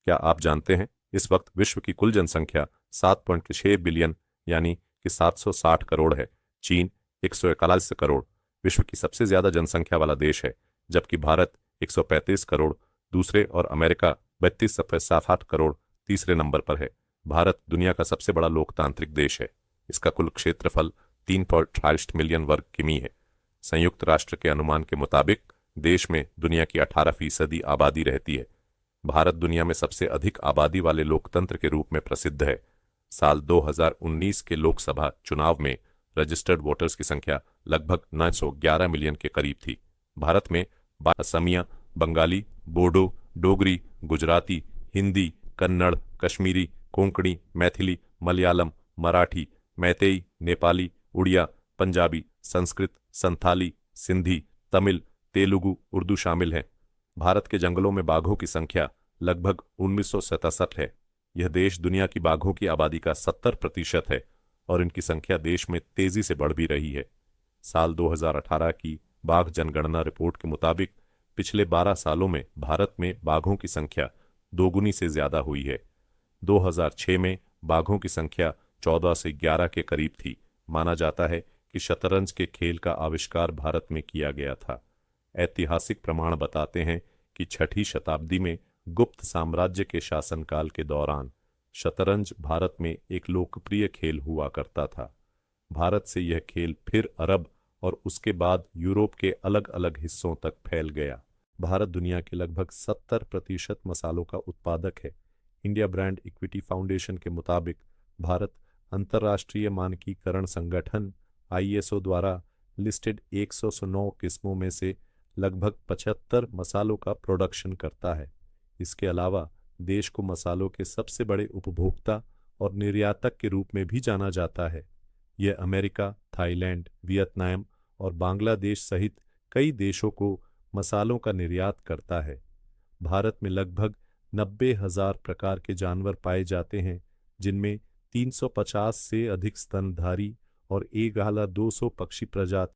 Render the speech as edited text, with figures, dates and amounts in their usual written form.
क्या आप जानते हैं इस वक्त विश्व की कुल जनसंख्या 7.6 बिलियन यानी कि 760 करोड़ है। चीन 141 करोड़ विश्व की सबसे ज्यादा जनसंख्या वाला देश है, जबकि भारत 135 करोड़ दूसरे और अमेरिका 32.7 करोड़ तीसरे नंबर पर है। भारत दुनिया का सबसे बड़ा लोकतांत्रिक देश है। इसका कुल क्षेत्रफल 3.28 मिलियन वर्ग किमी है। संयुक्त राष्ट्र के अनुमान के मुताबिक देश में दुनिया की 18% आबादी रहती है। भारत दुनिया में सबसे अधिक आबादी वाले लोकतंत्र के रूप में प्रसिद्ध है। साल 2019 के लोकसभा चुनाव में रजिस्टर्ड वोटर्स की संख्या लगभग 911 मिलियन के करीब थी। भारत में असमिया, बंगाली, बोडो, डोगरी, गुजराती, हिंदी, कन्नड़, कश्मीरी, कोंकणी, मैथिली, मलयालम, मराठी, मैतेई, नेपाली, उड़िया, पंजाबी, संस्कृत, संथाली, सिंधी, तमिल, तेलुगु, उर्दू शामिल हैं। भारत के जंगलों में बाघों की संख्या लगभग 1967 है। यह देश दुनिया की बाघों की आबादी का 70% है और इनकी संख्या देश में तेजी से बढ़ भी रही है। साल 2018 की बाघ जनगणना रिपोर्ट के मुताबिक पिछले 12 सालों में भारत में बाघों की संख्या दोगुनी से ज्यादा हुई है। 2006 में बाघों की संख्या 14 से 11 के करीब थी। माना जाता है कि शतरंज के खेल का आविष्कार भारत में किया गया था। ऐतिहासिक प्रमाण बताते हैं कि 6ठी शताब्दी में गुप्त साम्राज्य के शासनकाल के दौरान शतरंज भारत में एक लोकप्रिय खेल हुआ करता था। भारत से यह खेल फिर अरब और उसके बाद यूरोप के अलग अलग हिस्सों तक फैल गया। भारत दुनिया के लगभग 70% मसालों का उत्पादक है। इंडिया ब्रांड इक्विटी फाउंडेशन के मुताबिक भारत अंतर्राष्ट्रीय मानकीकरण संगठन ISO द्वारा लिस्टेड 109 किस्मों में से लगभग 75 मसालों का प्रोडक्शन करता है। इसके अलावा देश को मसालों के सबसे बड़े उपभोक्ता और निर्यातक के रूप में भी जाना जाता है। यह अमेरिका, थाईलैंड, वियतनाम और बांग्लादेश सहित कई देशों को मसालों का निर्यात करता है। भारत में लगभग 90,000 प्रकार के जानवर पाए जाते हैं, जिनमें 350 से अधिक स्तनधारी और 1,200 पक्षी प्रजाति